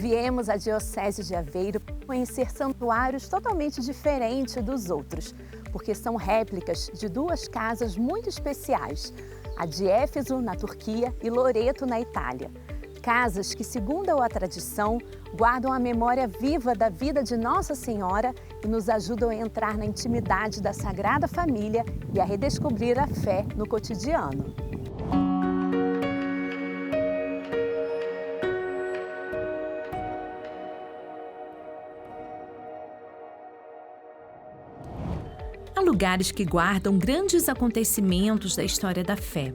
Viemos à Diocese de Aveiro conhecer santuários totalmente diferentes dos outros, porque são réplicas de duas casas muito especiais, a de Éfeso, na Turquia, e Loreto, na Itália. Casas que, segundo a tradição, guardam a memória viva da vida de Nossa Senhora e nos ajudam a entrar na intimidade da Sagrada Família e a redescobrir a fé no cotidiano. Há lugares que guardam grandes acontecimentos da história da fé,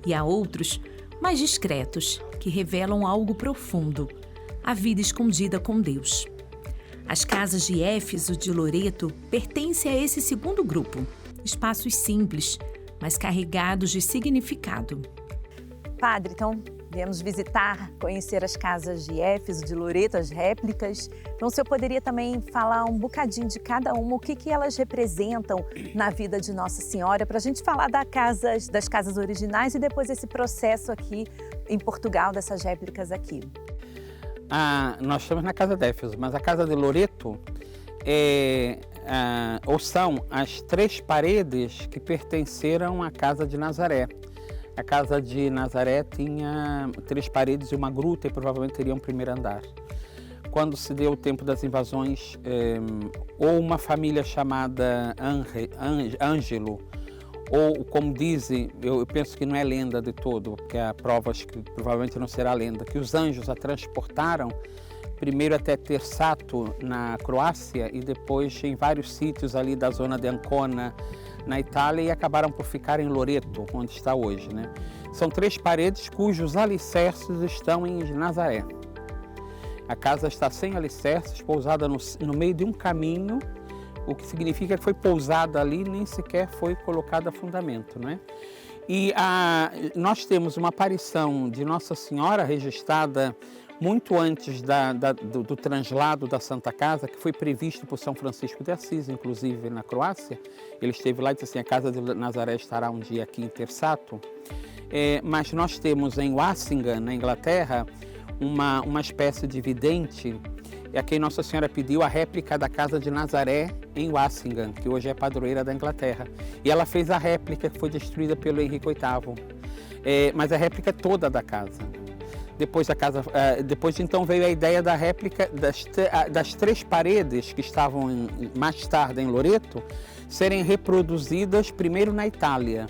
e há outros mais discretos, que revelam algo profundo, a vida escondida com Deus. As casas de Éfeso, de Loreto, pertencem a esse segundo grupo, espaços simples, mas carregados de significado. Padre, então, viemos visitar, conhecer as casas de Éfeso, de Loreto, as réplicas. Então, o senhor poderia também falar um bocadinho de cada uma, o que elas representam na vida de Nossa Senhora, para a gente falar das casas originais e depois esse processo aqui em Portugal, dessas réplicas aqui. Nós estamos na casa de Éfeso, mas a casa de Loreto são as três paredes que pertenceram à casa de Nazaré. A casa de Nazaré tinha três paredes e uma gruta e provavelmente teria um primeiro andar. Quando se deu o tempo das invasões, ou uma família chamada Ângelo, ou como dizem, eu penso que não é lenda de todo, porque há provas que provavelmente não será lenda, que os anjos a transportaram primeiro até Tersato, na Croácia, e depois em vários sítios ali da zona de Ancona, na Itália, e acabaram por ficar em Loreto, onde está hoje, né? São três paredes cujos alicerces estão em Nazaré. A casa está sem alicerces, pousada no meio de um caminho, o que significa que foi pousada ali, nem sequer foi colocada fundamento, né? E nós temos uma aparição de Nossa Senhora registrada muito antes do translado da Santa Casa, que foi previsto por São Francisco de Assis, inclusive na Croácia. Ele esteve lá e disse assim, a casa de Nazaré estará um dia aqui em Tersato. Mas nós temos em Wassingham, na Inglaterra, uma espécie de vidente, a quem Nossa Senhora pediu a réplica da casa de Nazaré em Wassingham, que hoje é padroeira da Inglaterra. E ela fez a réplica que foi destruída pelo Henrique VIII, mas a réplica é toda da casa. Depois então veio a ideia da réplica das três paredes que estavam mais tarde em Loreto serem reproduzidas primeiro na Itália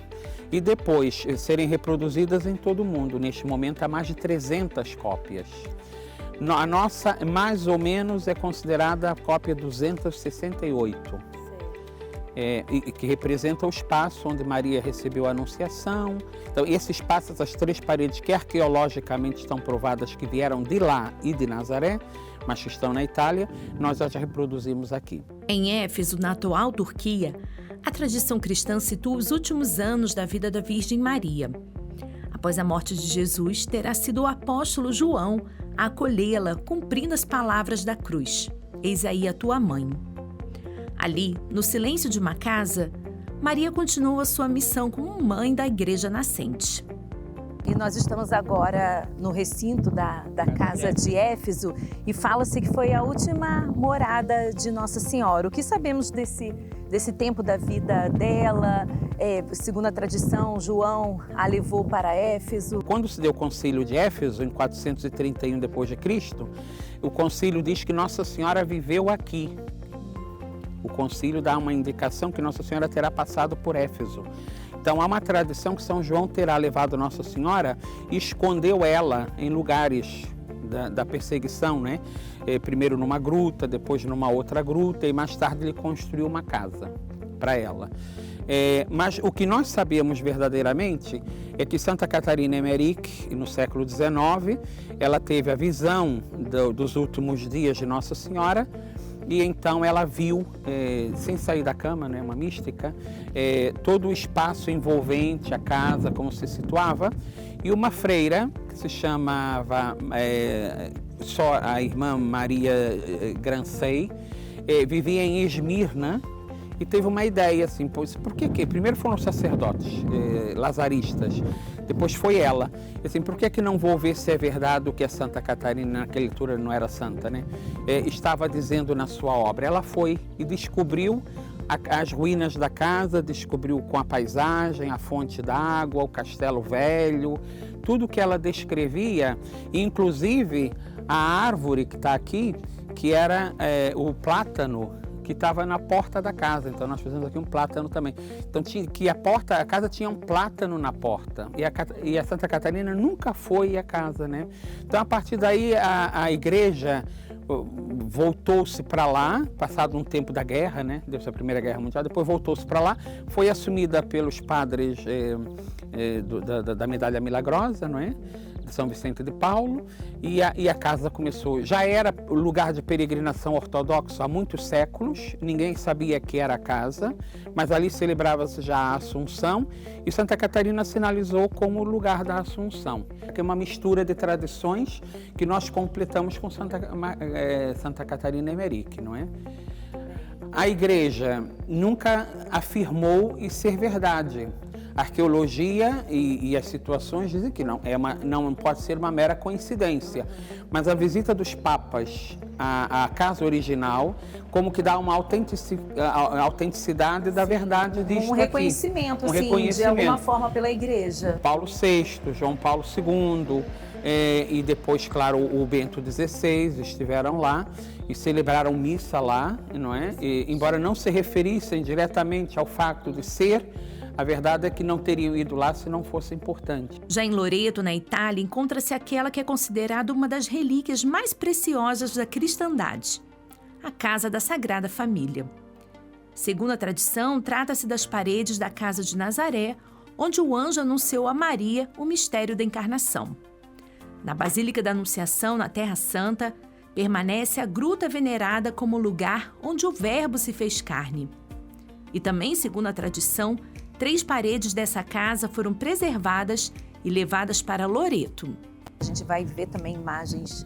e depois serem reproduzidas em todo o mundo. Neste momento há mais de 300 cópias. A nossa, mais ou menos, é considerada a cópia 268. Que representa o espaço onde Maria recebeu a Anunciação. Então, esse espaço, essas três paredes que arqueologicamente estão provadas que vieram de lá e de Nazaré, mas que estão na Itália, nós já reproduzimos aqui. Em Éfeso, na atual Turquia, a tradição cristã situa os últimos anos da vida da Virgem Maria. Após a morte de Jesus, terá sido o apóstolo João a acolhê-la, cumprindo as palavras da cruz. Eis aí a tua mãe. Ali, no silêncio de uma casa, Maria continua sua missão como mãe da igreja nascente. E nós estamos agora no recinto da casa de Éfeso e fala-se que foi a última morada de Nossa Senhora. O que sabemos desse tempo da vida dela? Segundo a tradição, João a levou para Éfeso. Quando se deu o concílio de Éfeso, em 431 d.C., o concílio diz que Nossa Senhora viveu aqui. O concílio dá uma indicação que Nossa Senhora terá passado por Éfeso. Então há uma tradição que São João terá levado Nossa Senhora e escondeu ela em lugares da perseguição, né? Primeiro numa gruta, depois numa outra gruta e mais tarde ele construiu uma casa para ela. Mas o que nós sabemos verdadeiramente é que Santa Catarina Emmerich, no século XIX, ela teve a visão dos últimos dias de Nossa Senhora. E então ela viu, sem sair da cama, né, uma mística, todo o espaço envolvente, a casa, como se situava, e uma freira, que se chamava só a irmã Maria Grancey, vivia em Esmirna, e teve uma ideia assim, pois, por que? Primeiro foram os sacerdotes lazaristas, depois foi ela. Assim, por que não vou ver se é verdade o que a Santa Catarina, naquela altura não era santa, né? Estava dizendo na sua obra. Ela foi e descobriu as ruínas da casa, descobriu com a paisagem, a fonte d'água, o castelo velho, tudo que ela descrevia, inclusive a árvore que está aqui, que era o plátano, que estava na porta da casa. Então nós fizemos aqui um plátano também. Então a casa tinha um plátano na porta, e a Santa Catarina nunca foi à casa, né? Então a partir daí a igreja voltou-se para lá, passado um tempo da guerra, né? Deu-se a Primeira Guerra Mundial, depois voltou-se para lá, foi assumida pelos padres da Medalha Milagrosa, não é? De São Vicente de Paulo, e a casa começou. Já era lugar de peregrinação ortodoxo há muitos séculos, ninguém sabia que era a casa, mas ali celebrava-se já a Assunção, e Santa Catarina sinalizou como o lugar da Assunção. É uma mistura de tradições que nós completamos com Santa Catarina Emerick, não é? A igreja nunca afirmou isso ser verdade. A arqueologia e as situações dizem que não pode ser uma mera coincidência, mas a visita dos papas à casa original como que dá uma autenticidade da verdade disso aqui. Reconhecimento, sim, de alguma forma pela igreja. Paulo VI, João Paulo II e depois, claro, o Bento XVI estiveram lá e celebraram missa lá, não é? E, embora não se referissem diretamente ao fato de ser, a verdade é que não teriam ido lá se não fosse importante. Já em Loreto, na Itália, encontra-se aquela que é considerada uma das relíquias mais preciosas da cristandade, a Casa da Sagrada Família. Segundo a tradição, trata-se das paredes da Casa de Nazaré, onde o anjo anunciou a Maria o mistério da encarnação. Na Basílica da Anunciação, na Terra Santa, permanece a gruta venerada como lugar onde o Verbo se fez carne. E também, segundo a tradição, 3 paredes dessa casa foram preservadas e levadas para Loreto. A gente vai ver também imagens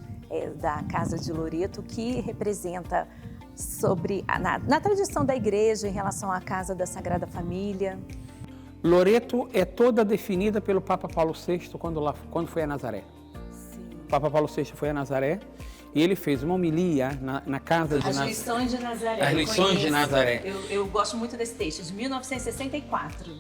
da Casa de Loreto que representa na tradição da igreja em relação à Casa da Sagrada Família. Loreto é toda definida pelo Papa Paulo VI quando foi a Nazaré. Sim. O Papa Paulo VI foi a Nazaré e ele fez uma homilia na casa de Nazaré. As lições de Nazaré. As lições de Nazaré. Eu gosto muito desse texto, de 1964.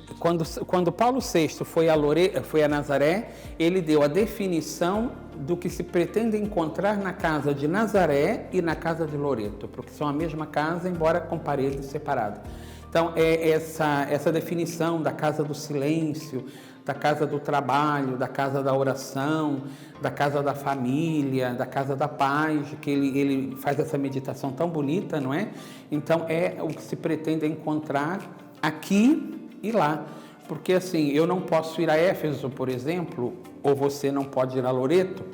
Quando Paulo VI foi a Nazaré, ele deu a definição do que se pretende encontrar na casa de Nazaré e na casa de Loreto, porque são a mesma casa, embora com paredes separadas. Então, é essa definição da casa do silêncio, da casa do trabalho, da casa da oração, da casa da família, da casa da paz, que ele faz essa meditação tão bonita, não é? Então, é o que se pretende encontrar aqui e lá. Porque, assim, eu não posso ir a Éfeso, por exemplo, ou você não pode ir a Loreto,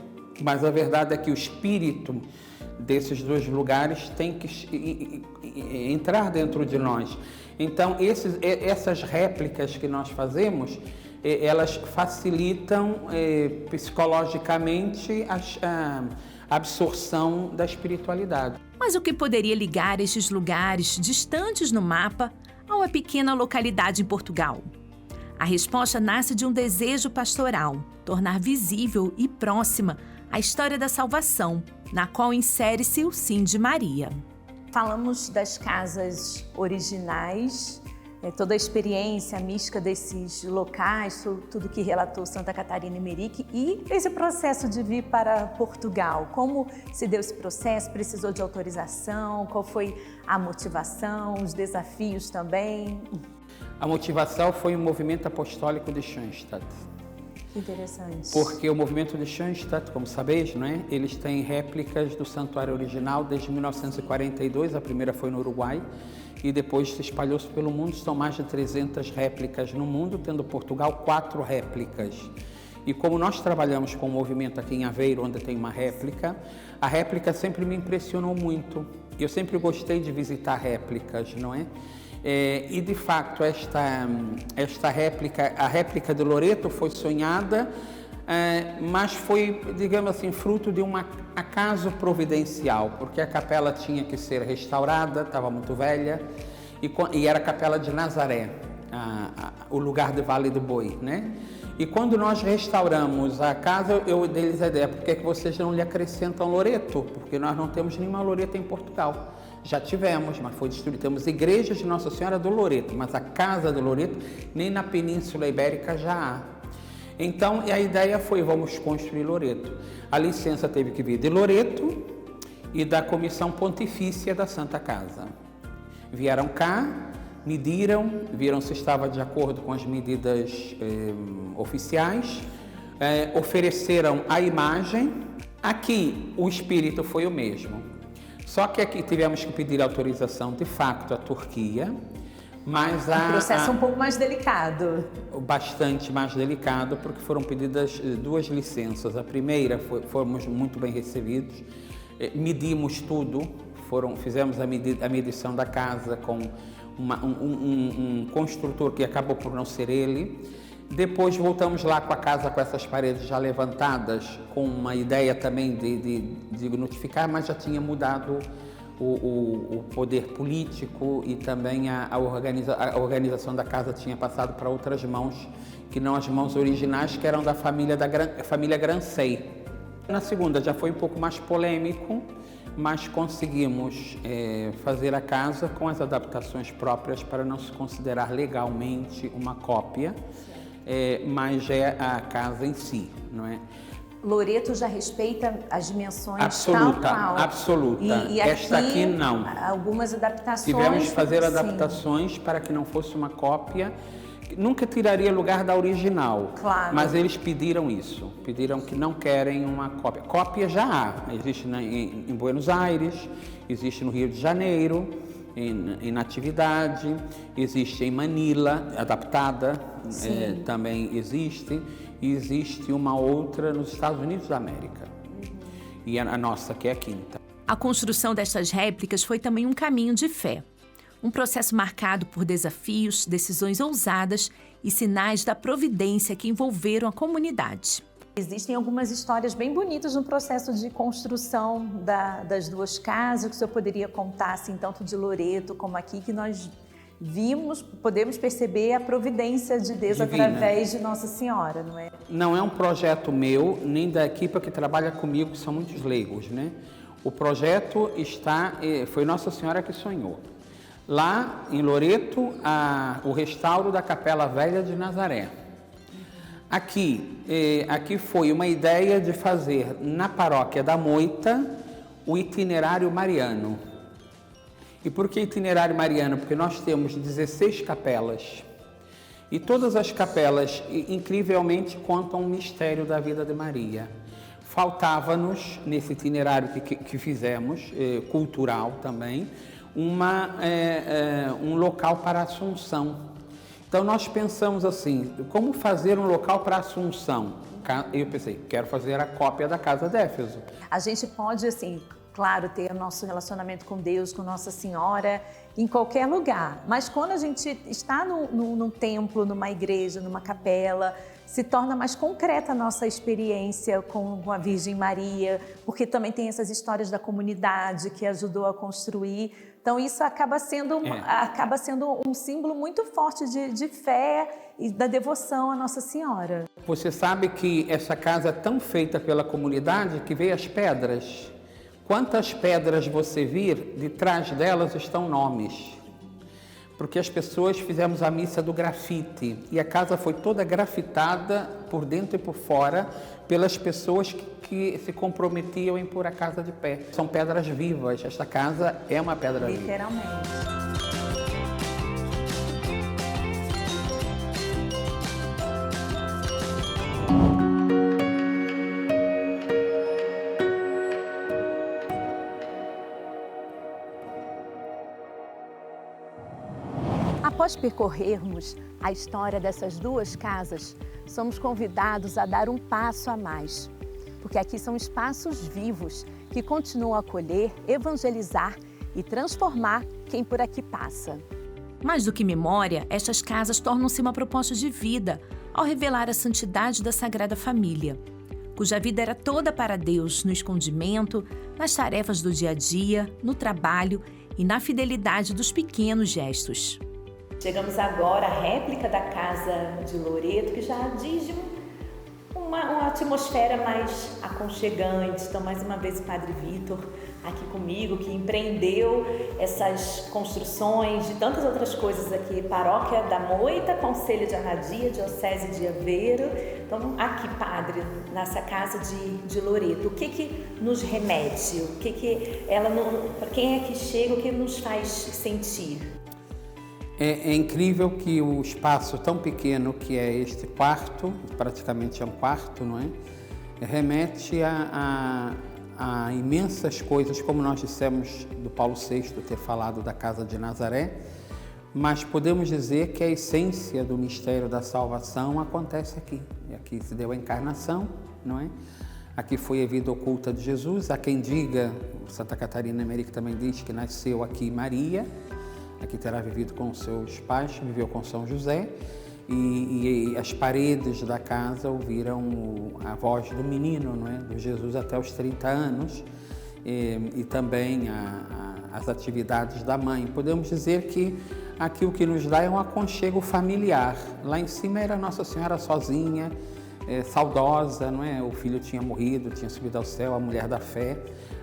mas a verdade é que o espírito desses 2 lugares tem que entrar dentro de nós. Então, essas réplicas que nós fazemos, elas facilitam psicologicamente a absorção da espiritualidade. Mas o que poderia ligar estes lugares distantes no mapa a uma pequena localidade em Portugal? A resposta nasce de um desejo pastoral, tornar visível e próxima a história da salvação, na qual insere-se o sim de Maria. Falamos das casas originais, toda a experiência mística desses locais, tudo que relatou Santa Catarina Emerick, e esse processo de vir para Portugal. Como se deu esse processo? Precisou de autorização? Qual foi a motivação, os desafios também? A motivação foi o movimento apostólico de Schoenstatt. Interessante. Porque o movimento de Schoenstatt, como sabeis, não é? Eles têm réplicas do santuário original desde 1942, a primeira foi no Uruguai, e depois se espalhou-se pelo mundo. São mais de 300 réplicas no mundo, tendo Portugal 4 réplicas. E como nós trabalhamos com o movimento aqui em Aveiro, onde tem uma réplica, a réplica sempre me impressionou muito. Eu sempre gostei de visitar réplicas, não é? E de fato esta réplica, a réplica de Loreto foi sonhada, mas foi, digamos assim, fruto de um acaso providencial, porque a capela tinha que ser restaurada, estava muito velha, e era a Capela de Nazaré, o lugar do Vale do Boi, né? E quando nós restauramos a casa, eu dei-lhes a ideia, por que vocês não lhe acrescentam Loreto? Porque nós não temos nenhuma Loreto em Portugal. Já tivemos, mas foi destruído. Temos igrejas de Nossa Senhora do Loreto, mas a casa do Loreto nem na Península Ibérica já há. Então, a ideia foi, vamos construir Loreto. A licença teve que vir de Loreto e da Comissão Pontifícia da Santa Casa. Vieram cá, mediram, viram se estava de acordo com as medidas oficiais, ofereceram a imagem. Aqui o espírito foi o mesmo, só que aqui tivemos que pedir autorização de facto à Turquia, mas um processo um pouco mais delicado. Bastante mais delicado, porque foram pedidas 2 licenças. A primeira, fomos muito bem recebidos, medimos tudo, fizemos a medição da casa com um construtor que acabou por não ser ele. Depois voltamos lá com a casa com essas paredes já levantadas, com uma ideia também de notificar, mas já tinha mudado o poder político e também a organização da casa tinha passado para outras mãos, que não as mãos originais, que eram da família Grancey. Na segunda já foi um pouco mais polêmico, mas conseguimos fazer a casa com as adaptações próprias para não se considerar legalmente uma cópia, mas é a casa em si, não é? Loreto já respeita as dimensões absoluta, tal qual. Absoluta. E esta aqui não. Algumas adaptações. Tivemos que fazer adaptações para que não fosse uma cópia. Nunca tiraria lugar da original, claro. Mas eles pediram isso, pediram que não querem uma cópia. Cópia já há, existe em Buenos Aires, existe no Rio de Janeiro, em Natividade, existe em Manila, adaptada, também existe, e existe uma outra nos Estados Unidos da América, e a nossa que é a quinta. A construção destas réplicas foi também um caminho de fé. Um processo marcado por desafios, decisões ousadas e sinais da providência que envolveram a comunidade. Existem algumas histórias bem bonitas no processo de construção das 2 casas, que o senhor poderia contar, assim, tanto de Loreto como aqui, que nós podemos perceber a providência de Deus divina, através de Nossa Senhora, não é? Não é um projeto meu, nem da equipe que trabalha comigo, que são muitos leigos, né? O projeto foi Nossa Senhora que sonhou. Lá em Loreto, o restauro da Capela Velha de Nazaré. Aqui foi uma ideia de fazer na paróquia da Moita o itinerário mariano. E por que itinerário mariano? Porque nós temos 16 capelas. E todas as capelas, incrivelmente, contam um mistério da vida de Maria. Faltava-nos, nesse itinerário que fizemos, cultural também, um local para a Assunção. Então nós pensamos assim, como fazer um local para a Assunção? Eu pensei, quero fazer a cópia da Casa de Éfeso. A gente pode, assim, claro, ter o nosso relacionamento com Deus, com Nossa Senhora, em qualquer lugar. Mas quando a gente está num templo, numa igreja, numa capela, se torna mais concreta a nossa experiência com a Virgem Maria, porque também tem essas histórias da comunidade que ajudou a construir. Então isso acaba sendo um símbolo muito forte de fé e da devoção à Nossa Senhora. Você sabe que essa casa é tão feita pela comunidade que veio as pedras. Quantas pedras você vir, de trás delas estão nomes. Porque as pessoas fizemos a missa do grafite e a casa foi toda grafitada por dentro e por fora pelas pessoas que se comprometiam em pôr a casa de pé. São pedras vivas, esta casa é uma pedra viva. Literalmente. Após percorrermos a história dessas 2 casas, somos convidados a dar um passo a mais, porque aqui são espaços vivos que continuam a acolher, evangelizar e transformar quem por aqui passa. Mais do que memória, estas casas tornam-se uma proposta de vida ao revelar a santidade da Sagrada Família, cuja vida era toda para Deus no escondimento, nas tarefas do dia a dia, no trabalho e na fidelidade dos pequenos gestos. Chegamos agora à réplica da casa de Loreto, que já diz de uma atmosfera mais aconchegante. Então, mais uma vez, o Padre Vitor aqui comigo, que empreendeu essas construções de tantas outras coisas aqui. Paróquia da Moita, Conselho de Arradia, Diocese de Aveiro. Então, aqui, Padre, nessa casa de Loreto, o que nos remete? Para quem é que chega, o que nos faz sentir? É incrível que o espaço tão pequeno que é este quarto, praticamente é um quarto, não é? Remete a imensas coisas, como nós dissemos do Paulo VI ter falado da casa de Nazaré, mas podemos dizer que a essência do mistério da salvação acontece aqui. E aqui se deu a encarnação, não é? Aqui foi a vida oculta de Jesus. Há quem diga, Santa Catarina Emerick também diz que nasceu aqui Maria, aqui terá vivido com seus pais, viveu com São José, e as paredes da casa ouviram a voz do menino, não é? Do Jesus até os 30 anos, e também as atividades da mãe. Podemos dizer que aqui o que nos dá é um aconchego familiar. Lá em cima era Nossa Senhora sozinha, saudosa, não é? O filho tinha morrido, tinha subido ao céu, a mulher da fé.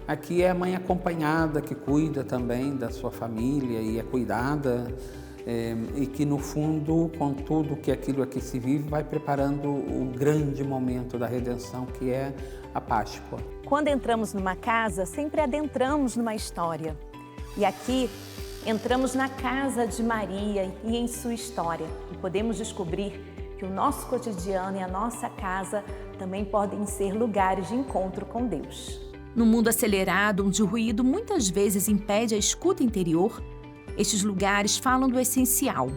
Aqui é a mãe acompanhada, que cuida também da sua família e é cuidada, e que no fundo, com tudo que aquilo aqui se vive, vai preparando o grande momento da redenção, que é a Páscoa. Quando entramos numa casa, sempre adentramos numa história. E aqui entramos na casa de Maria e em sua história. E podemos descobrir que o nosso cotidiano e a nossa casa também podem ser lugares de encontro com Deus. No mundo acelerado, onde o ruído muitas vezes impede a escuta interior, estes lugares falam do essencial.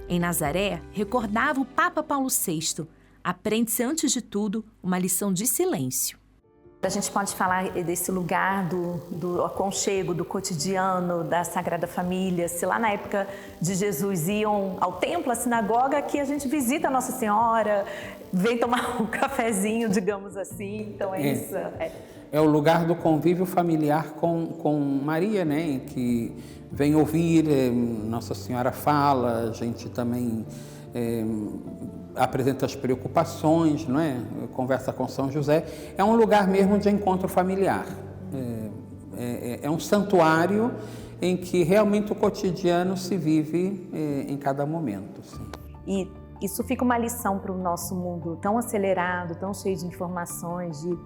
Em Nazaré, recordava o Papa Paulo VI, aprende-se antes de tudo uma lição de silêncio. A gente pode falar desse lugar do aconchego, do cotidiano, da Sagrada Família. Se lá na época de Jesus iam ao templo, à sinagoga, aqui a gente visita a Nossa Senhora, vem tomar um cafezinho, digamos assim. Então isso. É o lugar do convívio familiar com Maria, né? Em que vem ouvir, Nossa Senhora fala, a gente também apresenta as preocupações, não é? Conversa com São José. É um lugar mesmo de encontro familiar. É um santuário em que realmente o cotidiano se vive em cada momento. Sim. E isso fica uma lição para o nosso mundo tão acelerado, tão cheio de informações, de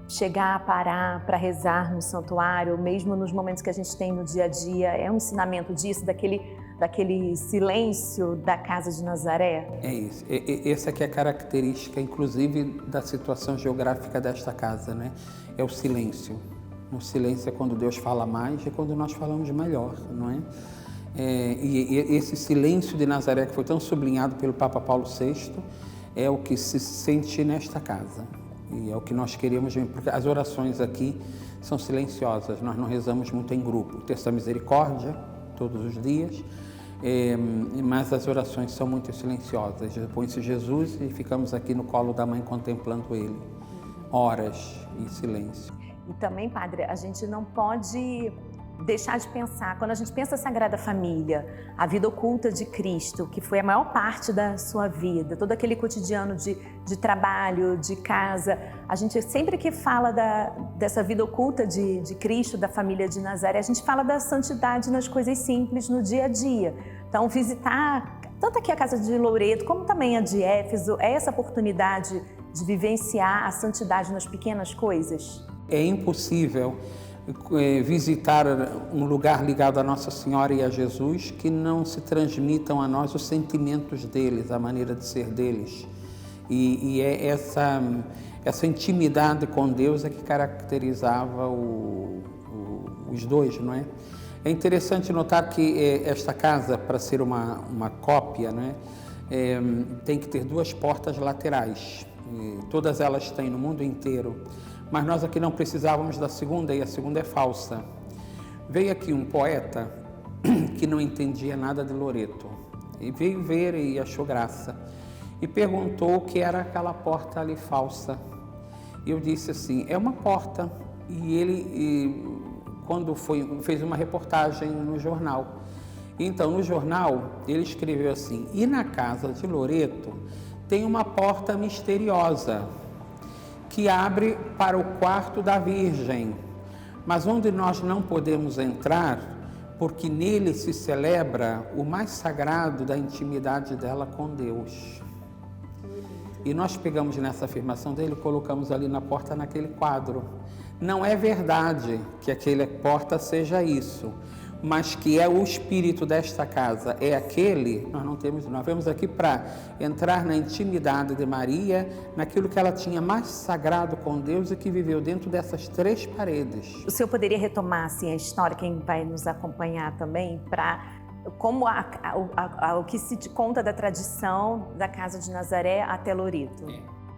chegar a parar para rezar no santuário, mesmo nos momentos que a gente tem no dia a dia. É um ensinamento disso, daquele silêncio da casa de Nazaré? É isso. Essa aqui é a característica, inclusive, da situação geográfica desta casa, né? É o silêncio. O silêncio é quando Deus fala mais e quando nós falamos melhor, não é? E esse silêncio de Nazaré, que foi tão sublinhado pelo Papa Paulo VI, é o que se sente nesta casa. E é o que nós queríamos ver, porque as orações aqui são silenciosas, nós não rezamos muito em grupo. O Terço da Misericórdia, todos os dias, mas as orações são muito silenciosas. Põe-se Jesus e ficamos aqui no colo da mãe contemplando ele, horas em silêncio. E também, Padre, a gente não pode deixar de pensar, quando a gente pensa a Sagrada Família, a vida oculta de Cristo, que foi a maior parte da sua vida, todo aquele cotidiano de trabalho, de casa, a gente sempre que fala dessa vida oculta de Cristo, da família de Nazaré, a gente fala da santidade nas coisas simples, no dia a dia. Então, visitar tanto aqui a casa de Loreto, como também a de Éfeso, é essa oportunidade de vivenciar a santidade nas pequenas coisas? É impossível visitar um lugar ligado a Nossa Senhora e a Jesus que não se transmitam a nós os sentimentos deles, a maneira de ser deles. E é essa intimidade com Deus é que caracterizava os dois, não é? É interessante notar que esta casa, para ser uma cópia, né, tem que ter duas portas laterais. Todas elas têm no mundo inteiro. Mas nós aqui não precisávamos da segunda, e a segunda é falsa. Veio aqui um poeta que não entendia nada de Loreto, e veio ver e achou graça, e perguntou o que era aquela porta ali falsa. E eu disse assim, é uma porta. E ele quando fez uma reportagem no jornal. Então, no jornal, ele escreveu assim: e na casa de Loreto tem uma porta misteriosa que abre para o quarto da Virgem, mas onde nós não podemos entrar, porque nele se celebra o mais sagrado da intimidade dela com Deus. E nós pegamos nessa afirmação dele e colocamos ali na porta, naquele quadro. Não é verdade que aquela porta seja isso, mas que é o espírito desta casa, é aquele, nós vemos aqui para entrar na intimidade de Maria, naquilo que ela tinha mais sagrado com Deus e que viveu dentro dessas 3 paredes. O senhor poderia retomar assim, a história, quem vai nos acompanhar também, para como o que se conta da tradição da casa de Nazaré até Loreto?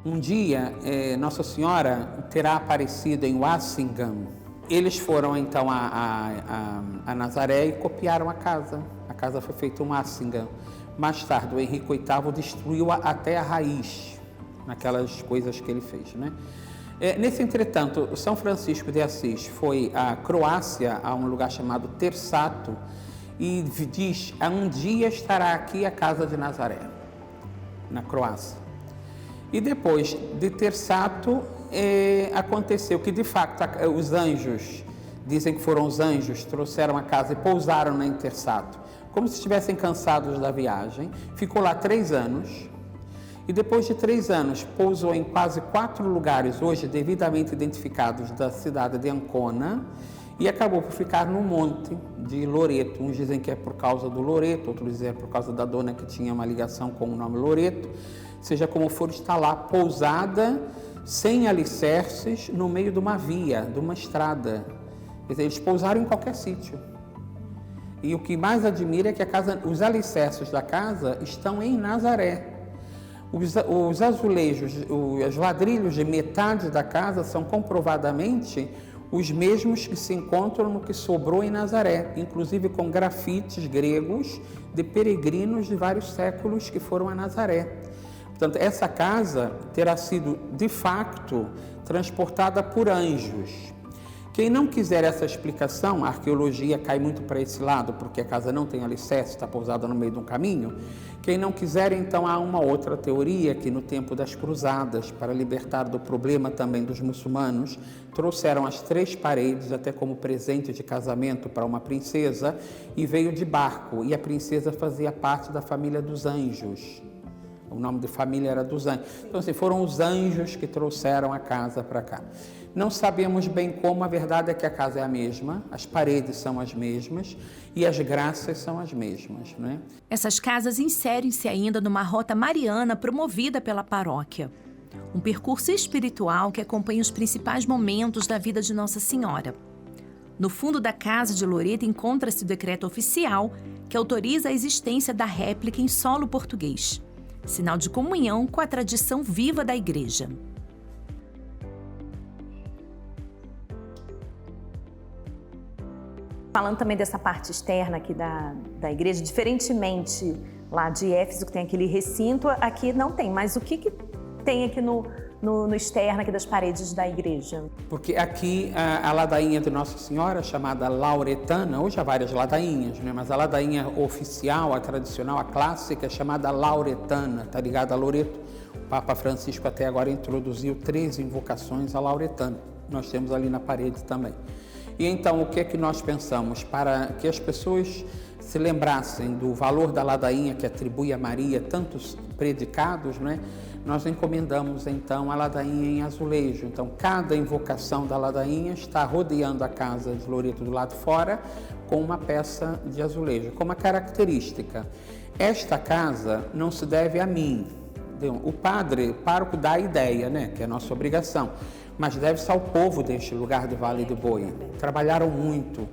Um dia, Nossa Senhora terá aparecido em Wassingham. Eles foram então a Nazaré e copiaram a casa. A casa foi feita em Wassingham. Mais tarde, o Henrique VIII destruiu até a raiz, naquelas coisas que ele fez, né? Nesse entretanto, São Francisco de Assis foi à Croácia, a um lugar chamado Tersato, e diz: um dia estará aqui a casa de Nazaré, na Croácia. E depois de Tersato, aconteceu que, de fato, os anjos, dizem que foram os anjos, trouxeram a casa e pousaram na Tersato, como se estivessem cansados da viagem. Ficou lá 3 anos, e depois de 3 anos, pousou em quase 4 lugares, hoje devidamente identificados, da cidade de Ancona, e acabou por ficar no monte de Loreto. Uns dizem que é por causa do Loreto, outros dizem que é por causa da dona que tinha uma ligação com o nome Loreto. Seja como for, está lá pousada, sem alicerces, no meio de uma via, de uma estrada. Quer dizer, eles pousaram em qualquer sítio. E o que mais admira é que os alicerces da casa estão em Nazaré. Os azulejos, os ladrilhos de metade da casa são comprovadamente os mesmos que se encontram no que sobrou em Nazaré, inclusive com grafites gregos de peregrinos de vários séculos que foram a Nazaré. Portanto, essa casa terá sido, de facto, transportada por anjos. Quem não quiser essa explicação, a arqueologia cai muito para esse lado, porque a casa não tem alicerce, está pousada no meio de um caminho. Quem não quiser, então, há uma outra teoria que no tempo das cruzadas, para libertar do problema também dos muçulmanos, trouxeram as 3 paredes até como presente de casamento para uma princesa e veio de barco, e a princesa fazia parte da família dos anjos. O nome de família era dos anjos. Então, assim, foram os anjos que trouxeram a casa para cá. Não sabemos bem como, a verdade é que a casa é a mesma, as paredes são as mesmas e as graças são as mesmas, né? Essas casas inserem-se ainda numa rota mariana promovida pela paróquia. Um percurso espiritual que acompanha os principais momentos da vida de Nossa Senhora. No fundo da casa de Loreto encontra-se o decreto oficial que autoriza a existência da réplica em solo português, sinal de comunhão com a tradição viva da Igreja. Falando também dessa parte externa aqui da igreja, diferentemente lá de Éfeso, que tem aquele recinto, aqui não tem. Mas o que tem aqui no externo aqui das paredes da igreja? Porque aqui a ladainha de Nossa Senhora, chamada lauretana, hoje há várias ladainhas, né? Mas a ladainha oficial, a tradicional, a clássica, é chamada lauretana, está ligada a Loreto. O Papa Francisco até agora introduziu 13 invocações à lauretana. Nós temos ali na parede também. E então, o que é que nós pensamos? Para que as pessoas se lembrassem do valor da ladainha que atribui a Maria tantos predicados, né? Nós encomendamos então a ladainha em azulejo. Então, cada invocação da ladainha está rodeando a casa de Loreto do lado de fora com uma peça de azulejo, com uma característica. Esta casa não se deve a mim. O pároco dá a ideia, né? Que é a nossa obrigação. Mas deve-se ao povo deste lugar de Vale do Boi. Trabalharam muito.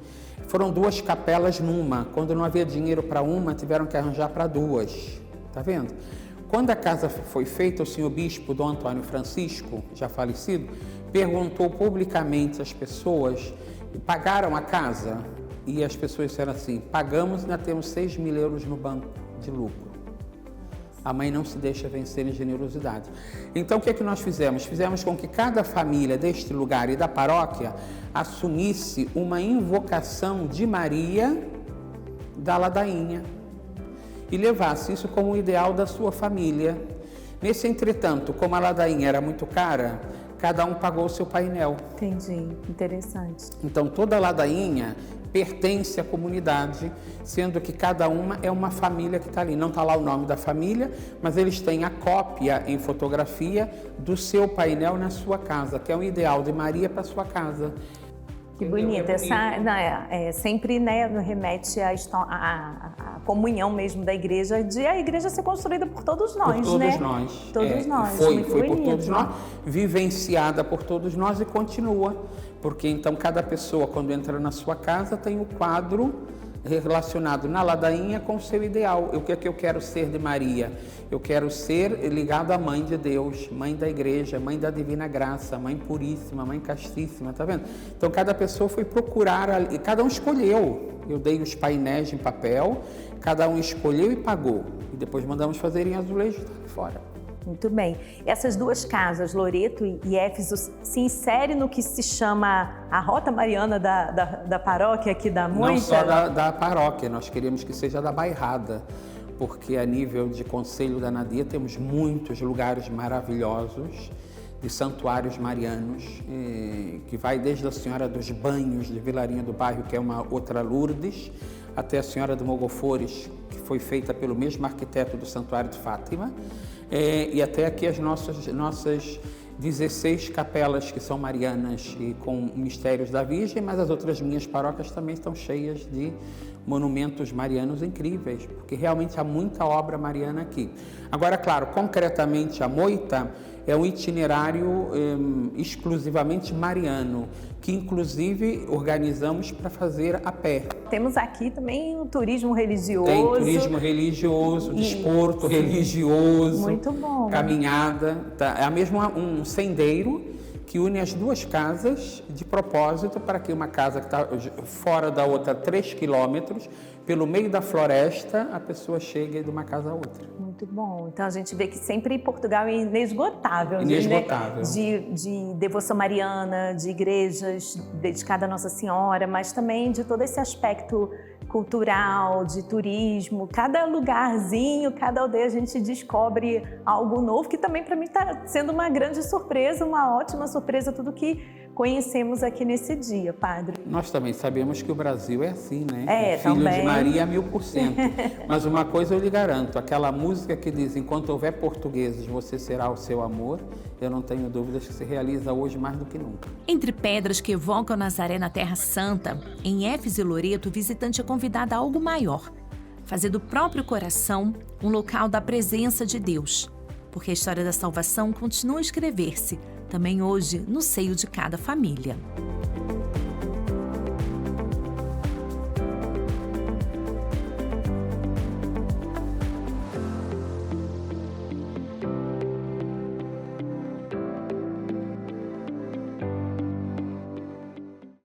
Foram 2 capelas numa. Quando não havia dinheiro para uma, tiveram que arranjar para 2. Está vendo? Quando a casa foi feita, o senhor bispo Dom Antônio Francisco, já falecido, perguntou publicamente às pessoas: pagaram a casa? E as pessoas disseram assim: pagamos e ainda temos 6.000 euros no banco de lucro. A mãe não se deixa vencer em generosidade. Então, o que é que nós fizemos? Fizemos com que cada família deste lugar e da paróquia assumisse uma invocação de Maria da ladainha e levasse isso como o ideal da sua família. Nesse entretanto, como a ladainha era muito cara, cada um pagou o seu painel. Entendi, interessante. Então, toda a ladainha pertence à comunidade, sendo que cada uma é uma família que está ali. Não está lá o nome da família, mas eles têm a cópia em fotografia do seu painel na sua casa, que é um ideal de Maria para sua casa. Que bonito. Sempre, né, remete à comunhão mesmo da igreja, de a igreja ser construída por todos nós, por todos né? nós. Todos nós. Foi bonito, por todos nós, vivenciada por todos nós e continua. Porque então cada pessoa, quando entra na sua casa, tem o quadro relacionado na ladainha com o seu ideal. O que é que eu quero ser de Maria? Eu quero ser ligado à Mãe de Deus, Mãe da Igreja, Mãe da Divina Graça, Mãe Puríssima, Mãe Castíssima, tá vendo? Então cada pessoa foi procurar, cada um escolheu. Eu dei os painéis em papel, cada um escolheu e pagou. E depois mandamos fazer em azulejo fora. Muito bem. Essas duas casas, Loreto e Éfeso, se inserem no que se chama a Rota Mariana da paróquia aqui da Moita? Não só da paróquia, nós queremos que seja da bairrada, porque a nível de Conselho da Anadia temos muitos lugares maravilhosos de santuários marianos, que vai desde a Senhora dos Banhos de Vilarinha do Bairro, que é uma outra Lourdes, até a Senhora do Mogofores, que foi feita pelo mesmo arquiteto do Santuário de Fátima, e até aqui as nossas 16 capelas que são marianas e com mistérios da Virgem, mas as outras minhas paróquias também estão cheias de monumentos marianos incríveis, porque realmente há muita obra mariana aqui. Agora, claro, concretamente a Moita é um itinerário exclusivamente mariano, que inclusive organizamos para fazer a pé. Temos aqui também o turismo religioso. Tem turismo religioso, desporto religioso. Muito bom. Caminhada. Tá? É mesmo um sendeiro que une as duas casas de propósito para que uma casa que está fora da outra 3 quilômetros, pelo meio da floresta, a pessoa chegue de uma casa a outra. Muito bom. Então a gente vê que sempre Portugal é inesgotável. Inesgotável. De devoção mariana, de igrejas dedicadas a Nossa Senhora, mas também de todo esse aspecto cultural, de turismo. Cada lugarzinho, cada aldeia a gente descobre algo novo, que também para mim está sendo uma grande surpresa, uma ótima surpresa, tudo que conhecemos aqui nesse dia, Padre. Nós também sabemos que o Brasil é assim, né? Filho também. de Maria 1000%. Mas uma coisa eu lhe garanto, aquela música que diz, enquanto houver portugueses, você será o seu amor, eu não tenho dúvidas que se realiza hoje mais do que nunca. Entre pedras que evocam Nazaré na Terra Santa, em Éfeso e Loreto, o visitante é convidado a algo maior, fazer do próprio coração um local da presença de Deus, porque a história da salvação continua a escrever-se, também hoje, no seio de cada família.